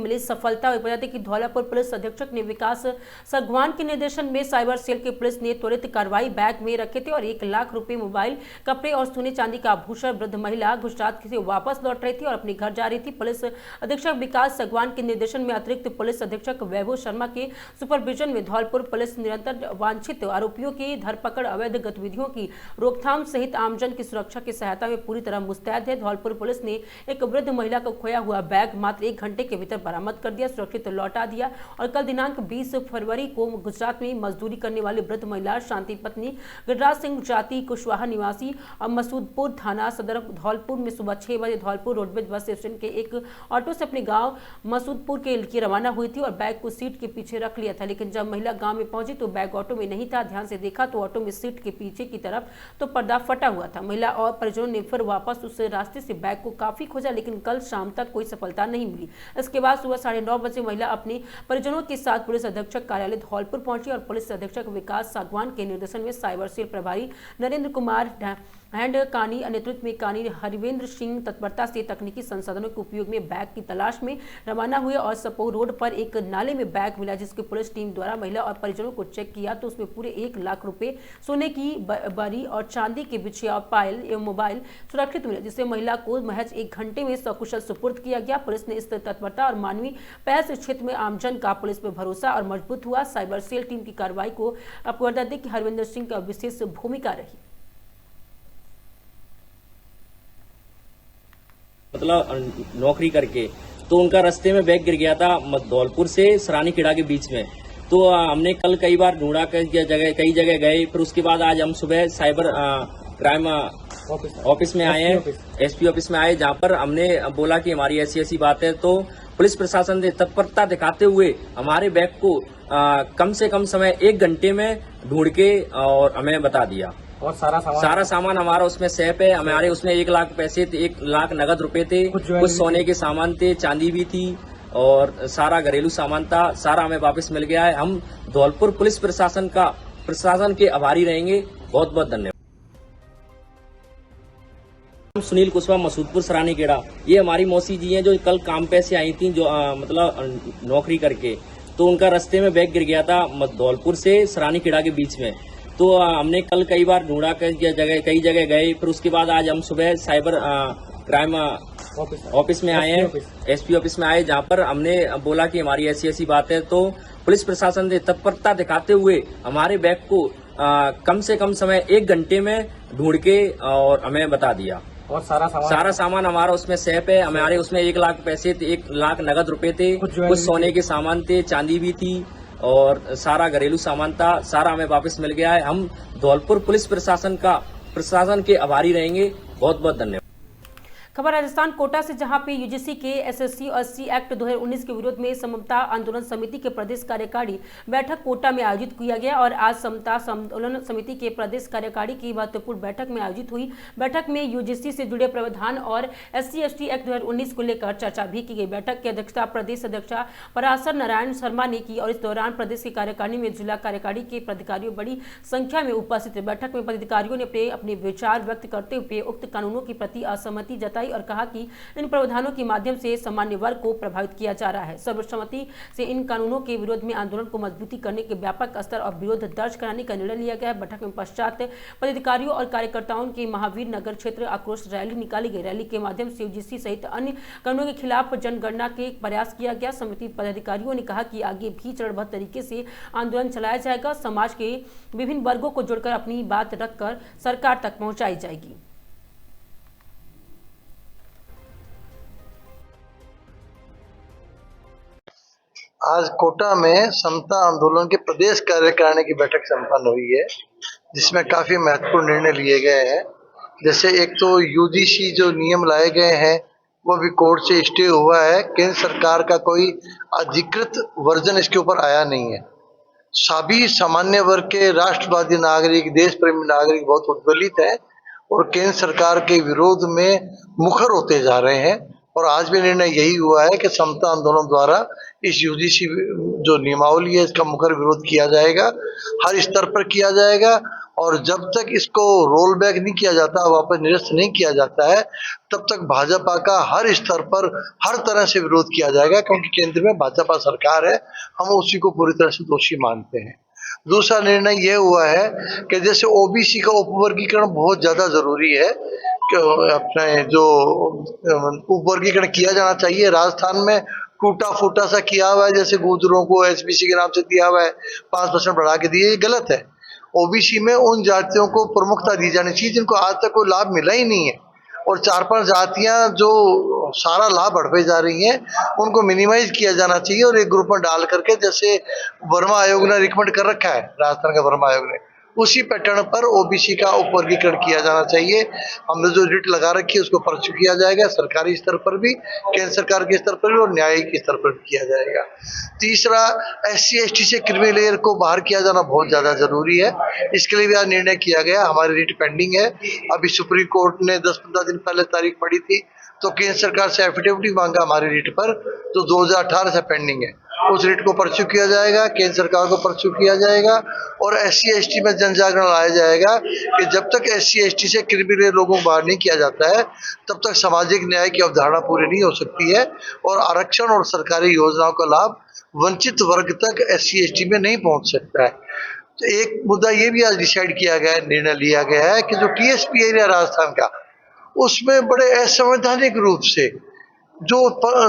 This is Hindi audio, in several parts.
मिली सफलता। बता दें कि धौलापुर पुलिस अधीक्षक ने विकास सागवान के निर्देशन में साइबर सेल की पुलिस ने त्वरित कार्रवाई बैग में रखे थे और 1 लाख रुपए, मोबाइल, कपड़े और सोने चांदी का आभूषण वृद्ध महिला गुजरात से वापस लौट रही थी और अपने घर जा रही थी। पुलिस अधीक्षक विकास सागवान के निर्देशन में अतिरिक्त पुलिस अधीक्षक वैभव शर्मा के सुपरविजन में धौलपुर पुलिस निरंतर वांछित आरोपियों की धरपकड़, अवैध गतिविधियों की रोकथाम सहित आमजन की सुरक्षा की सहायता में पूरी तरह मुस्तैद है। धौलपुर पुलिस ने एक वृद्ध महिला को खोया हुआ बैग मात्र 1 घंटे के भीतर बरामद कर दिया, सुरक्षित लौटा दिया और कल दिनांक 20 फरवरी को गुजरात में मजदूरी करने वाली वृद्ध महिला शांति पत्नी गिरिराज सिंह जाति कुशवाहा निवासी और मसूदपुर थाना सदर धौलपुर में सुबह 6 बजे धौलपुर रोडवेज बस स्टेशन के एक ऑटो से अपने गांव मसूदपुर के लिए रवाना हुई थी और बैग को सीट के पीछे रख लिया था। लेकिन जब महिला गांव में पहुंची तो बैग ऑटो में नहीं था। ध्यान से देखा तो ऑटो में सीट के पीछे की तरफ तो पर्दा फटा हुआ था। महिला और परिजनों ने फिर वापस उस रास्ते से बैग को काफी खोजा, लेकिन कल शाम तक कोई सफलता नहीं मिली। इसके बाद सुबह 9:30 बजे महिला अपने परिजनों के साथ पुलिस अधीक्षक कार्यालय धौलपुर पहुंची और पुलिस अधीक्षक विकास सागवान के निर्देशन में साइबर सेल प्रभारी नरेंद्र कुमार हैंड कानी नेतृत्व में कानी हरिवेंद्र सिंह तत्परता से तकनीकी संसाधनों के उपयोग में बैग की तलाश में रवाना हुए और सपोर रोड पर एक नाले में बैग मिला, जिसकी पुलिस टीम द्वारा महिला और परिजनों को चेक किया तो उसमें पूरे 1 लाख रुपए, सोने की बरी और चांदी के बिछिया, पायल एवं मोबाइल सुरक्षित मिले, जिससे महिला को महज 1 घंटे में सकुशल सुपुर्द किया गया। पुलिस ने इस तत्परता और मानवीय पहल से क्षेत्र में आमजन का पुलिस पर भरोसा और मजबूत हुआ। साइबर सेल टीम की कार्रवाई को आपको बता दें कि हरविंदर सिंह का विशेष भूमिका रही। मतलब नौकरी करके तो उनका रास्ते में बैग गिर गया था धौलपुर से सरानी खेड़ा के बीच में। तो हमने कल कई बार ढूंढा, कई जगह गए। फिर उसके बाद आज हम सुबह साइबर क्राइम ऑफिस में आए हैं, एसपी ऑफिस में आए, जहां पर हमने बोला कि हमारी ऐसी बात है। तो पुलिस प्रशासन ने तत्परता दिखाते हुए हमारे बैग को कम से कम समय 1 घंटे में ढूंढ के और हमें बता दिया। और सारा सामान हमारा उसमें सेफ है। हमारे उसमें 1 लाख पैसे थे, 1 लाख नगद रुपए थे, कुछ सोने के सामान थे, चांदी भी थी और सारा घरेलू सामान था। सारा हमें वापस मिल गया है। हम धौलपुर पुलिस प्रशासन के आभारी रहेंगे। बहुत बहुत धन्यवाद। सुनील कुशवाहा, मसूदपुर सरानी खेड़ा। ये हमारी मौसी जी हैं जो कल काम पे से आई थी, जो मतलब नौकरी करके। तो उनका रास्ते में बैग गिर गया था धौलपुर से सरानी खेड़ा के बीच में। तो हमने कल कई बार ढूंढा, कई जगह गए। फिर उसके बाद आज हम सुबह साइबर क्राइम ऑफिस में आए हैं, एसपी ऑफिस में आए, जहां पर हमने बोला कि हमारी ऐसी बात है। तो पुलिस प्रशासन ने तत्परता दिखाते हुए हमारे बैग को कम से कम समय 1 घंटे में ढूंढ के और हमें बता दिया। और सारा सामान हमारा उसमें सेफ है। हमारे उसमें 1 लाख पैसे थे, 1 लाख नगद रुपए थे, कुछ सोने के सामान थे, चांदी भी थी और सारा घरेलू सामान था। सारा हमें वापस मिल गया है। हम धौलपुर पुलिस प्रशासन के आभारी रहेंगे। बहुत बहुत धन्यवाद। खबर राजस्थान कोटा से, जहां पे यूजीसी के एसएससी और एसटी एक्ट 2019 के विरोध में समता आंदोलन समिति के प्रदेश कार्यकारी बैठक कोटा में आयोजित किया गया और आज समता आंदोलन समिति के प्रदेश कार्यकारी की महत्वपूर्ण बैठक में आयोजित हुई। बैठक में यूजीसी से जुड़े प्रावधान और SC/ST एक्ट 2019 को लेकर चर्चा भी की गई। बैठक की अध्यक्षता प्रदेश अध्यक्षा पराशर नारायण शर्मा ने की और इस दौरान प्रदेश की कार्यकारिणी में जिला कार्यकारी के पदाधिकारी बड़ी संख्या में उपस्थित थे। बैठक में पदाधिकारियों ने अपने विचार व्यक्त करते हुए उक्त कानूनों के प्रति असहमति जताई और कहा कि इन प्रावधानों के माध्यम से सामान्य वर्ग को प्रभावित किया जा रहा है। सर्वसम्मति से इन कानूनों के विरोध में आंदोलन को मजबूती करने के व्यापक स्तर और विरोध दर्ज कराने का निर्णय लिया गया। बैठक में पश्चात पदाधिकारियों और कार्यकर्ताओं की महावीर नगर क्षेत्र आक्रोश रैली निकाली गई। रैली के माध्यम से यूजीसी सहित अन्य कानूनों के खिलाफ जनगणना के प्रयास किया गया। समिति पदाधिकारियों ने कहा कि आगे भी चरणबद्ध तरीके से आंदोलन चलाया जाएगा। समाज के विभिन्न वर्गों को जोड़कर अपनी बात रखकर सरकार तक पहुंचाई जाएगी। आज कोटा में समता आंदोलन के प्रदेश कार्यकारिणी की बैठक संपन्न हुई है, जिसमें काफी महत्वपूर्ण निर्णय लिए गए हैं। जैसे एक तो यूजीसी जो नियम लाए गए हैं वो भी कोर्ट से स्टे हुआ है। केंद्र सरकार का कोई अधिकृत वर्जन इसके ऊपर आया नहीं है। सभी सामान्य वर्ग के राष्ट्रवादी नागरिक, देश प्रेमी नागरिक बहुत उद्वेलित है और केंद्र सरकार के विरोध में मुखर होते जा रहे हैं। और आज भी निर्णय यही हुआ है कि समता आंदोलन द्वारा इस यूजीसी जो नियमावली है इसका मुखर विरोध किया जाएगा, हर स्तर पर किया जाएगा और जब तक इसको रोल बैक नहीं किया जाता, वापस निरस्त नहीं किया जाता है, तब तक भाजपा का हर स्तर पर हर तरह से विरोध किया जाएगा, क्योंकि केंद्र में भाजपा सरकार है, हम उसी को पूरी तरह से दोषी मानते हैं। दूसरा निर्णय यह हुआ है कि जैसे ओबीसी का उपवर्गीकरण बहुत ज्यादा जरूरी है, कि अपने जो उपवर्गीकरण किया जाना चाहिए। राजस्थान में टूटा फूटा सा किया हुआ है, जैसे गुर्जरों को एसबीसी के नाम से दिया हुआ है, 5% बढ़ा के दिए, ये गलत है। ओबीसी में उन जातियों को प्रमुखता दी जानी चाहिए जिनको आज तक कोई लाभ मिला ही नहीं है, और 4-5 जातियां जो सारा लाभ बढ़ते जा रही हैं, उनको मिनिमाइज किया जाना चाहिए और एक ग्रुप में डाल करके, जैसे वर्मा आयोग ने रिकमेंड कर रखा है, राजस्थान का वर्मा आयोग ने, उसी पैटर्न पर ओबीसी का उपवर्गीकरण किया जाना चाहिए। हमने जो रिट लगा रखी है उसको परस्यू किया जाएगा, सरकारी स्तर पर भी, केंद्र सरकार के स्तर पर भी और न्यायिक स्तर पर भी किया जाएगा। तीसरा, SC/ST से क्रीमी लेयर को बाहर किया जाना बहुत ज्यादा जरूरी है, इसके लिए भी आज निर्णय किया गया। हमारी रिट पेंडिंग है, अभी सुप्रीम कोर्ट ने 10-15 दिन पहले तारीख पड़ी थी, तो केंद्र सरकार से एफिडेविट मांगा हमारी रिट पर, जो 2018 से पेंडिंग है, उस रिट को परस्यू किया जाएगा, केंद्र सरकार को परस्यू किया जाएगा, और SC/ST में जन जागरण लाया जाएगा कि जब तक SC/ST से क्रिमिनल लोगों को बाहर नहीं किया जाता है, तब तक सामाजिक न्याय की अवधारणा पूरी नहीं हो सकती है, और आरक्षण और सरकारी योजनाओं का लाभ वंचित वर्ग तक SC/ST में नहीं पहुंच सकता है। तो एक मुद्दा ये भी आज डिसाइड किया गया है, निर्णय लिया गया है कि जो TSP एरिया राजस्थान का, उसमें बड़े असंवैधानिक रूप से जो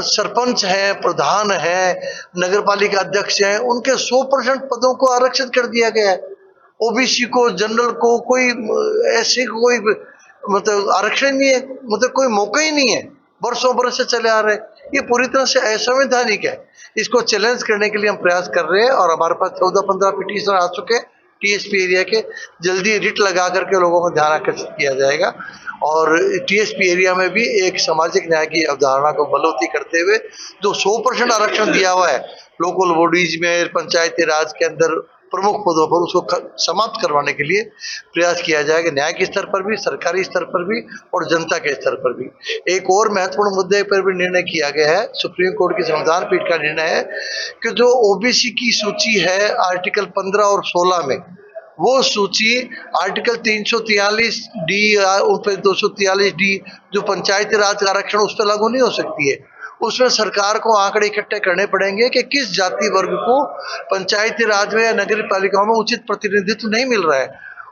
सरपंच हैं, प्रधान हैं, नगर पालिका अध्यक्ष हैं, उनके 100% पदों को आरक्षित कर दिया गया है। ओबीसी को, जनरल को कोई ऐसे कोई मतलब आरक्षण नहीं है, मतलब कोई मौका ही नहीं है, वर्षों बरस से चले आ रहे हैं। ये पूरी तरह से असंवैधानिक है। इसको चैलेंज करने के लिए हम प्रयास कर रहे हैं, और हमारे पास 14-15 पिटीशन आ चुके हैं TSP एरिया के। जल्दी रिट लगा करके लोगों का ध्यान आकर्षित किया जाएगा, और TSP एरिया में भी एक सामाजिक न्याय की अवधारणा को बलौती करते हुए जो 100% आरक्षण दिया हुआ है लोकल बॉडीज में, पंचायती राज के अंदर प्रमुख पदों पर, उसको समाप्त करवाने के लिए प्रयास किया जाएगा, न्याय के स्तर पर भी, सरकारी स्तर पर भी और जनता के स्तर पर भी। एक और महत्वपूर्ण मुद्दे पर भी निर्णय किया गया है, सुप्रीम कोर्ट की संविधान पीठ का निर्णय है कि जो ओबीसी की सूची है आर्टिकल 15 और 16 में, वो सूची आर्टिकल 343D उस पर 243D जो पंचायती राज आरक्षण, उस पर लागू नहीं हो सकती है। उसमें सरकार को आंकड़े इकट्ठे करने पड़ेंगे कि किस जाति वर्ग को पंचायती राज में या नगर पालिकाओं में उचित प्रतिनिधित्व नहीं मिल रहा है।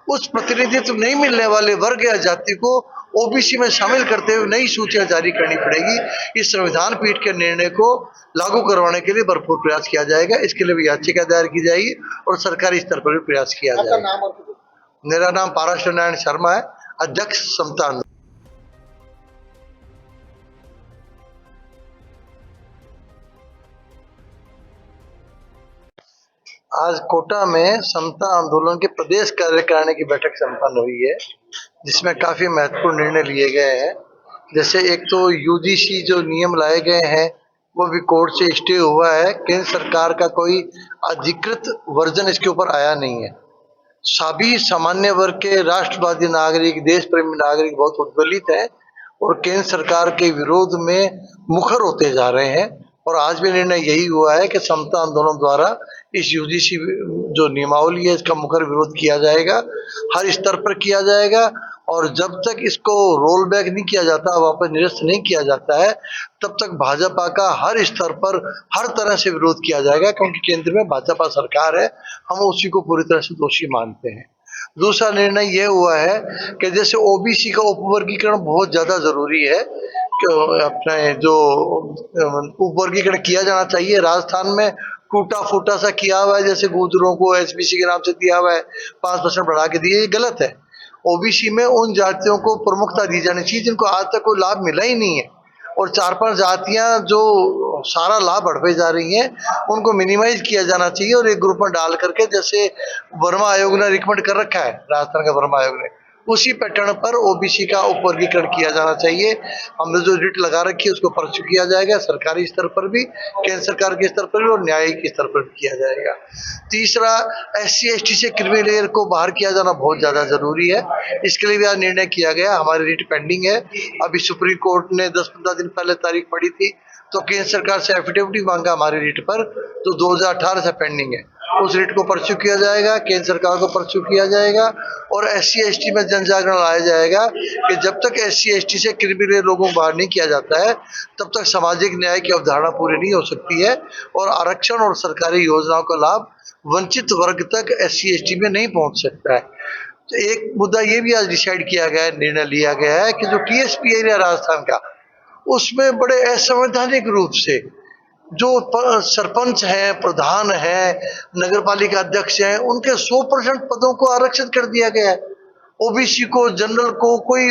उस प्रतिनिधित्व नहीं मिलने वाले वर्ग या जाति को ओबीसी में शामिल करते हुए नई सूचियां जारी करनी पड़ेगी। इस संविधान पीठ के निर्णय को लागू करवाने के लिए भरपूर प्रयास किया जाएगा। इसके लिए भी याचिका दायर की जाएगी और सरकारी स्तर पर भी प्रयास किया जाएगा। मेरा नाम पाराशर नारायण शर्मा है, अध्यक्ष समता आंदोलन। आज कोटा में समता आंदोलन के प्रदेश कार्यकारिणी की बैठक संपन्न हुई है, जिसमें काफी महत्वपूर्ण निर्णय लिए गए हैं। जैसे एक तो यूजीसी जो नियम लाए गए हैं वो भी कोर्ट से स्टे हुआ है, केंद्र सरकार का कोई अधिकृत वर्जन इसके ऊपर आया नहीं है। सभी सामान्य वर्ग के राष्ट्रवादी नागरिक, देश प्रेमी नागरिक बहुत उद्वेलित हैं और केंद्र सरकार के विरोध में मुखर होते जा रहे हैं। और आज भी निर्णय यही हुआ है कि समता आंदोलन द्वारा इस यूजीसी जो नियमावली है इसका मुखर विरोध किया जाएगा, हर स्तर पर किया जाएगा, और जब तक इसको रोल बैक नहीं किया जाता, वापस निरस्त नहीं किया जाता है, तब तक भाजपा का हर स्तर पर हर तरह से विरोध किया जाएगा, क्योंकि केंद्र में भाजपा सरकार है, हम उसी को पूरी तरह से दोषी मानते हैं। दूसरा निर्णय यह हुआ है कि जैसे ओबीसी का उपवर्गीकरण बहुत ज्यादा जरूरी है, अपने जो उपवर्गीकरण किया जाना चाहिए। राजस्थान में टूटा फूटा सा किया हुआ है, जैसे गुर्जरों को एसबीसी के नाम से दिया हुआ है, 5% बढ़ा के दिए, ये गलत है। ओबीसी में उन जातियों को प्रमुखता दी जानी चाहिए जिनको आज तक कोई लाभ मिला ही नहीं है, और 4-5 जातियां जो सारा लाभ बढ़ते जा रही हैं, उनको मिनिमाइज किया जाना चाहिए और एक ग्रुप में डाल करके, जैसे वर्मा आयोग ने रिकमेंड कर रखा है, राजस्थान का वर्मा आयोग ने, उसी पैटर्न पर ओबीसी का उपवर्गीकरण किया जाना चाहिए। हमने जो रिट लगा रखी है उसको परस्यू किया जाएगा, सरकारी स्तर पर भी, केंद्र सरकार के स्तर पर भी और न्यायिक स्तर पर भी किया जाएगा। तीसरा, SC/ST से क्रीमी लेयर को बाहर किया जाना बहुत ज्यादा जरूरी है, इसके लिए भी आज निर्णय किया गया। हमारी रिट पेंडिंग है, अभी सुप्रीम कोर्ट ने 10-15 दिन पहले तारीख पड़ी थी, तो केंद्र सरकार से एफिडेविट मांगा हमारी रिट पर, जो 2018 से पेंडिंग है, उस रिट को परस्यू किया जाएगा, केंद्र सरकार को परस्यू किया जाएगा और SC/ST में जन जागरण लाया जाएगा कि जब तक SC/ST से क्रिमिनल लोगों को बाहर नहीं किया जाता है तब तक सामाजिक न्याय की अवधारणा पूरी नहीं हो सकती है और आरक्षण और सरकारी योजनाओं का लाभ वंचित वर्ग तक SC/ST में नहीं पहुंच सकता है। तो एक मुद्दा ये भी आज डिसाइड किया गया है, निर्णय लिया गया है कि जो TSP एरिया राजस्थान का, उसमें बड़े असंवैधानिक रूप से जो सरपंच हैं, प्रधान हैं, नगर पालिका अध्यक्ष हैं, उनके 100% पदों को आरक्षित कर दिया गया है। OBC को, जनरल को कोई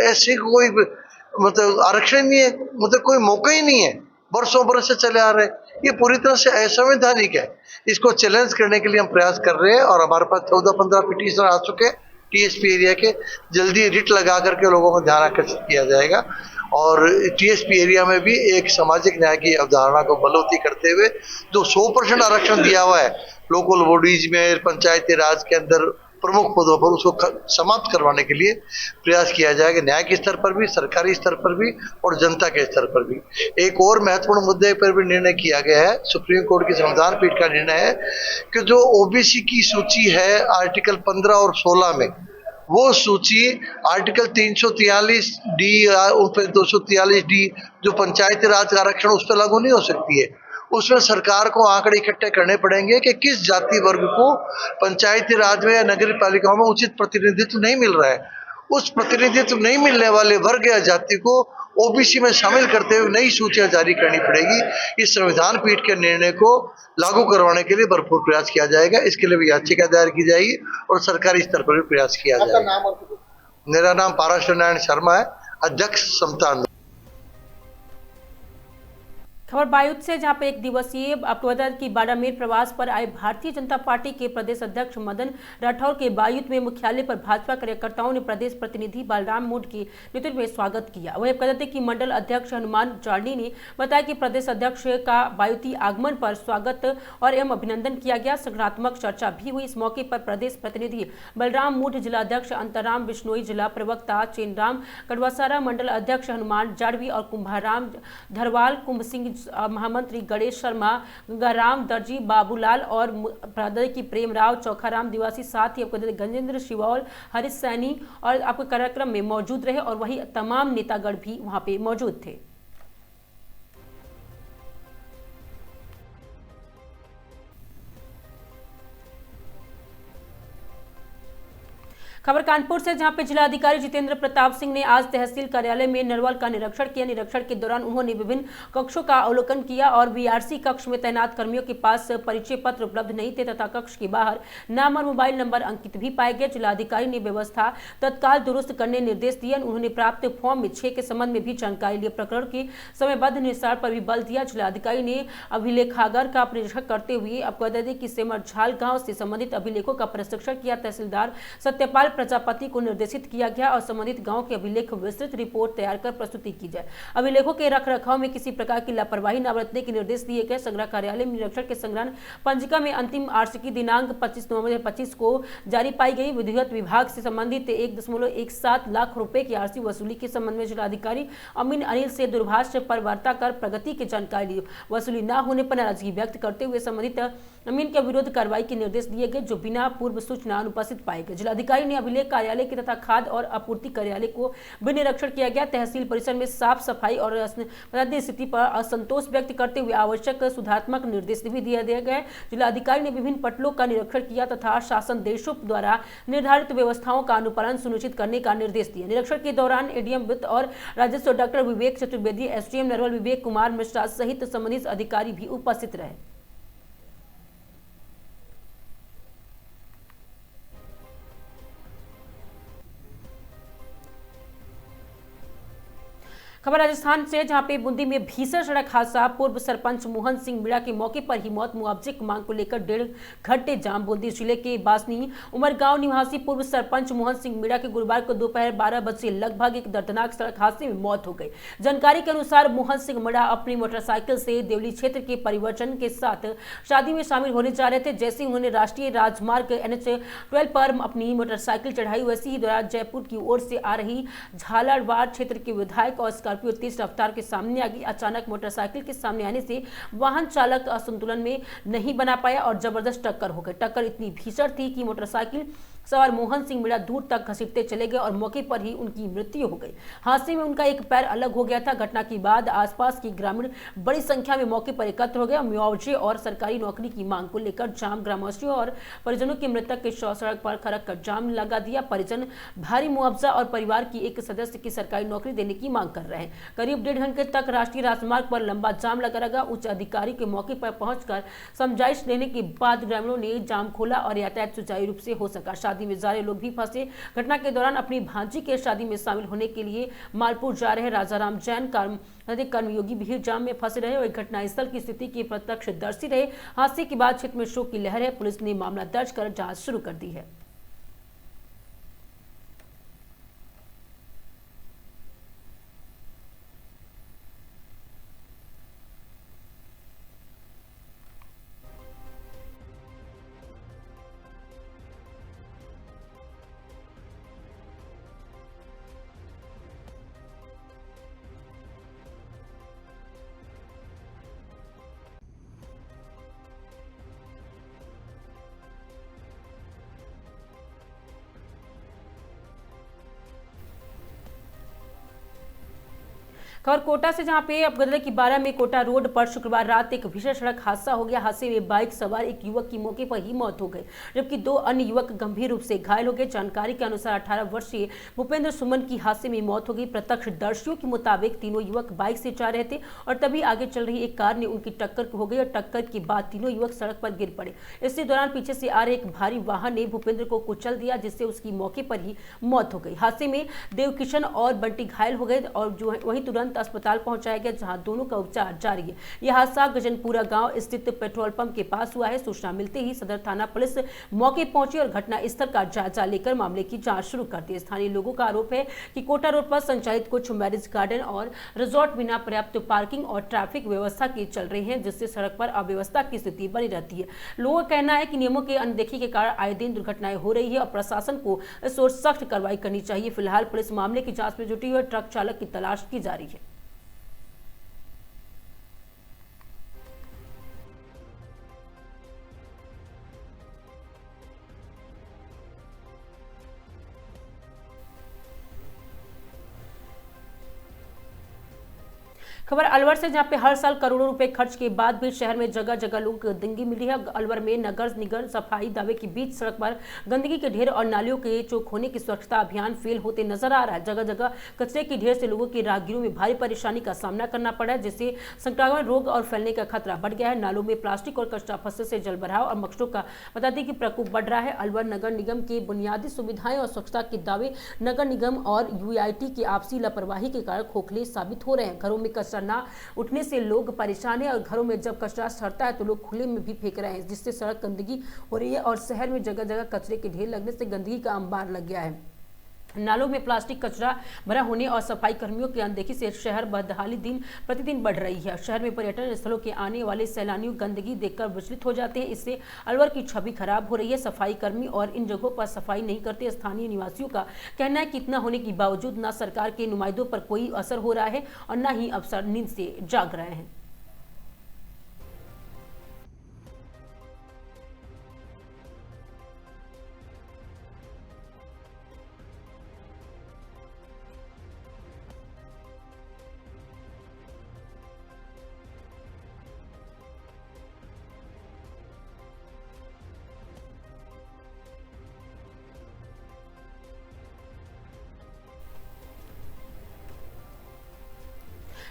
ऐसे कोई मतलब आरक्षण नहीं है, मतलब कोई मौका ही नहीं है, वर्षों बरस से चले आ रहे हैं। ये पूरी तरह से असंवैधानिक है। इसको चैलेंज करने के लिए हम प्रयास कर रहे हैं और हमारे पास 14-15 पिटीशन आ चुके हैं TSP एरिया के। जल्दी रिट लगा करके लोगों को ध्यान आकर्षित किया जाएगा और TSP एरिया में भी एक सामाजिक न्याय की अवधारणा को बलवती करते हुए जो 100% आरक्षण दिया हुआ है लोकल बॉडीज में, पंचायती राज के अंदर प्रमुख पदों पर, उसको समाप्त करवाने के लिए प्रयास किया जाएगा, न्याय के स्तर पर भी, सरकारी स्तर पर भी और जनता के स्तर पर भी। एक और महत्वपूर्ण मुद्दे पर भी निर्णय किया गया है, सुप्रीम कोर्ट की संविधान पीठ का निर्णय है कि जो OBC की सूची है आर्टिकल 15 और 16 में, वो सूची आर्टिकल 343D या 243D जो पंचायती राज आरक्षण उस पर लागू नहीं हो सकती है। उसमें सरकार को आंकड़े इकट्ठे करने पड़ेंगे कि किस जाति वर्ग को पंचायती राज में या नगर पालिकाओं में उचित प्रतिनिधित्व नहीं मिल रहा है। उस प्रतिनिधित्व नहीं मिलने वाले वर्ग या जाति को OBC में शामिल करते हुए नई सूचियां जारी करनी पड़ेगी। इस संविधान पीठ के निर्णय को लागू करवाने के लिए भरपूर प्रयास किया जाएगा। इसके लिए भी याचिका दायर की जाएगी और सरकारी स्तर पर भी प्रयास किया जाएगा। मेरा नाम पाराशर नारायण शर्मा है, अध्यक्ष समता आंदोलन। खबर बायुत से, जहां पर एक दिवसीय आपको बता दें कि बाड़मेर प्रवास पर आए भारतीय जनता पार्टी के प्रदेश अध्यक्ष मदन राठौर के बायुत में मुख्यालय पर भाजपा कार्यकर्ताओं ने प्रदेश प्रतिनिधि बलराम मूड के नेतृत्व में स्वागत किया। वही बता दें कि मंडल अध्यक्ष हनुमान चार्नी ने बताया कि प्रदेश अध्यक्ष का बायुती आगमन पर स्वागत और एवं अभिनंदन किया गया। सकारात्मक चर्चा भी हुई। इस मौके पर प्रदेश प्रतिनिधि बलराम मूड, जिला अध्यक्ष अंतराम बिश्नोई, जिला प्रवक्ता चेनराम कड़वासारा, मंडल अध्यक्ष हनुमान जाड़वी और कुंभाराम धरवाल, कुंभ सिंह, महामंत्री गणेश शर्मा, गंगाराम दर्जी, बाबूलाल और की प्रेमराव, चौखाराम दिवासी, साथ ही आपको गजेंद्र शिवौल, हरीश सैनी और आपके कार्यक्रम में मौजूद रहे और वही तमाम नेतागण भी वहां पे मौजूद थे। खबर कानपुर से, जहां पे जिलाधिकारी जितेंद्र प्रताप सिंह ने आज तहसील कार्यालय में नरवल का निरीक्षण किया। निरीक्षण के दौरान उन्होंने विभिन्न कक्षों का अवलोकन किया और VRC कक्ष में तैनात कर्मियों के पास परिचय पत्र उपलब्ध नहीं थे तथा कक्ष के बाहर नाम और मोबाइल नंबर अंकित भी पाए गए। जिलाधिकारी ने व्यवस्था तत्काल दुरुस्त करने निर्देश दिए। उन्होंने प्राप्त फॉर्म में 6 के संबंध में भी जानकारी ली। प्रकरण के समयबद्ध निस्तार पर भी बल दिया। जिलाधिकारी ने अभिलेखागार का निरीक्षण करते हुए आपको बता दें कि सेमरझाल गांव से संबंधित अभिलेखों का प्रशिक्षण किया। तहसीलदार सत्यपाल प्रजापति को निर्देशित किया गया और संबंधित गांव के अभिलेख विस्तृत रिपोर्ट तैयार कर प्रस्तुति की जाए। अभिलेखों के रखरखाव में किसी प्रकार की लापरवाही न बरतने के निर्देश दिए गए। संग्रह कार्यालय में निरीक्षण के संग्रहण पंजिका में अंतिम आर्षिकी दिनांक 25 नवंबर 2025 को जारी पाई गई। विधिवत विभाग से संबंधित 1.17 लाख रुपए की आरसी वसूली के संबंध में जिलाधिकारी अमीन अनिल से दूरभाष पर वार्ता कर प्रगति की जानकारी दी। वसूली न होने पर नाराजगी व्यक्त करते हुए संबंधित अमीन के विरुद्ध कार्रवाई के निर्देश दिए गए, जो बिना पूर्व सूचना अनुपस्थित पाए गए। जिलाधिकारी ने अभिलेख कार्यालय के तथा खाद्य और आपूर्ति कार्यालय को भी निरीक्षण किया गया। तहसील परिसर में साफ सफाई और स्थिति पर असंतोष व्यक्त करते हुए आवश्यक सुधारात्मक निर्देश भी दिया गया। जिलाधिकारी ने विभिन्न पटलों का निरीक्षण किया तथा शासन देशों द्वारा निर्धारित व्यवस्थाओं का अनुपालन सुनिश्चित करने का निर्देश दिया। निरीक्षण के दौरान एडीएम वित्त और राजस्व डॉक्टर विवेक चतुर्वेदी, एसडीएम नरवल विवेक कुमार मिश्रा सहित संबंधित अधिकारी भी उपस्थित रहे। खबर राजस्थान से, जहां पे बूंदी में भीषण सड़क हादसा। पूर्व सरपंच मोहन सिंह मीणा की मौके पर ही मौत। मुआवजे की मांग को लेकर 1.5 घंटे जाम। बूंदी जिले के बासनी उमरगांव निवासी पूर्व सरपंच मोहन सिंह मीणा के गुरुवार को दोपहर 12 बजे लगभग एक दर्दनाक सड़क हादसे में मौत हो गई। जानकारी के अनुसार मोहन सिंह मीणा अपनी मोटरसाइकिल से देवली क्षेत्र के परिवर्तन के साथ शादी में शामिल होने जा रहे थे। जैसे उन्होंने राष्ट्रीय राजमार्ग NH-12 पर अपनी मोटरसाइकिल चढ़ाई, वैसे ही दौरान जयपुर की ओर से आ रही झालावाड़ क्षेत्र के विधायक और स्कॉर्पियो तेज रफ्तार के सामने आ गई। अचानक मोटरसाइकिल के सामने आने से वाहन चालक असंतुलन में नहीं बना पाया और जबरदस्त टक्कर हो गई। टक्कर इतनी भीषण थी कि मोटरसाइकिल सवार मोहन सिंह मीणा दूर तक घसीटते चले गए और मौके पर ही उनकी मृत्यु हो गई। हादसे में उनका एक पैर अलग हो गया था। घटना के बाद आसपास के ग्रामीण बड़ी संख्या में मौके पर एकत्र हो गए। मुआवजे और सरकारी नौकरी की मांग को लेकर जाम, ग्रामवासियों और परिजनों के मृतक के शव सड़क पर खड़क कर जाम लगा दिया। परिजन भारी मुआवजा और परिवार की एक सदस्य की सरकारी नौकरी देने की मांग कर रहे हैं। करीब 1.5 घंटे तक राष्ट्रीय राजमार्ग पर लंबा जाम लगा रहा। उच्च अधिकारी के मौके पर पहुंचकर समझाइश लेने के बाद ग्रामीणों ने जाम खोला और यातायात सुचारू रूप से हो सका। शादी में जा रहे लोग भी फंसे। घटना के दौरान अपनी भांजी के शादी में शामिल होने के लिए मालपुर जा रहे राजाराम जैन कर्मयोगी भी जाम में फंसे रहे और घटनास्थल की स्थिति के प्रत्यक्षदर्शी रहे। हादसे के बाद क्षेत्र में शोक की लहर है। पुलिस ने मामला दर्ज कर जांच शुरू कर दी है। खबर कोटा से, जहां पे अब गदर की 12 में कोटा रोड पर शुक्रवार रात एक भीषण सड़क हादसा हो गया। हादसे में बाइक सवार एक युवक की मौके पर ही मौत हो गई, जबकि 2 अन्य युवक गंभीर रूप से घायल हो गए। जानकारी के अनुसार 18 वर्षीय भूपेंद्र सुमन की हादसे में मौत हो गई। प्रत्यक्षदर्शियों के मुताबिक तीनों युवक बाइक से जा रहे थे और तभी आगे चल रही एक कार ने उनकी टक्कर हो गई और टक्कर के बाद तीनों युवक सड़क पर गिर पड़े। इसी दौरान पीछे से आ रहे एक भारी वाहन ने भूपेंद्र को कुचल दिया, जिससे उसकी मौके पर ही मौत हो गई। हादसे में देवकिशन और बंटी घायल हो गए और वहीं तुरंत अस्पताल पहुंचाया गया, जहां दोनों का उपचार जारी है। यह हादसा गजनपुरा गांव स्थित पेट्रोल पंप के पास हुआ है। सूचना मिलते ही सदर थाना पुलिस मौके पहुंची और घटना स्थल का जायजा लेकर मामले की जांच शुरू कर दी। स्थानीय लोगों का आरोप है कि कोटा रोड पर संचालित कुछ मैरिज गार्डन और रिजॉर्ट बिना पर्याप्त पार्किंग और ट्रैफिक व्यवस्था के चल रहे हैं, जिससे सड़क पर अव्यवस्था की स्थिति बनी रहती है। लोगों का कहना है कि नियमों के अनदेखी के कारण आए दिन दुर्घटनाएं हो रही है और प्रशासन को इस ओर सख्त कार्रवाई करनी चाहिए। फिलहाल पुलिस मामले की जांच में जुटी हुई, ट्रक चालक की तलाश की जा रही है। खबर अलवर से, जहां पे हर साल करोड़ों रुपए खर्च के बाद भी शहर में जगह जगह लोगों को गंदगी मिली है। अलवर में नगर निगम सफाई दावे के बीच सड़क पर गंदगी के ढेर और नालियों के चौक होने की स्वच्छता अभियान फेल होते नजर आ रहा है। जगह जगह कचरे के ढेर से लोगों की राहगीरों में भारी परेशानी का सामना करना पड़ा है, जिससे संक्रामक रोग और फैलने का खतरा बढ़ गया है। नालों में प्लास्टिक और कचरा फंसने से जल भराव और मच्छरों का बता दें कि प्रकोप बढ़ रहा है। अलवर नगर निगम के बुनियादी सुविधाएं और स्वच्छता के दावे नगर निगम और यूआईटी की आपसी लापरवाही के कारण खोखले साबित हो रहे हैं। घरों में कचरा न उठने से लोग परेशान हैं और घरों में जब कचरा सड़ता है तो लोग खुले में भी फेंक रहे हैं, जिससे सड़क गंदगी हो रही है और शहर में जगह जगह कचरे के ढेर लगने से गंदगी का अंबार लग गया है। नालों में प्लास्टिक कचरा भरा होने और सफाई कर्मियों की अनदेखी से शहर बदहाली दिन प्रतिदिन बढ़ रही है। शहर में पर्यटन स्थलों के आने वाले सैलानियों गंदगी देखकर विचलित हो जाते हैं। इससे अलवर की छवि खराब हो रही है। सफाई कर्मी और इन जगहों पर सफाई नहीं करते। स्थानीय निवासियों का कहना है कि इतना होने के बावजूद न सरकार के नुमाइंदों पर कोई असर हो रहा है और न ही अफसर नींद से जाग रहे हैं।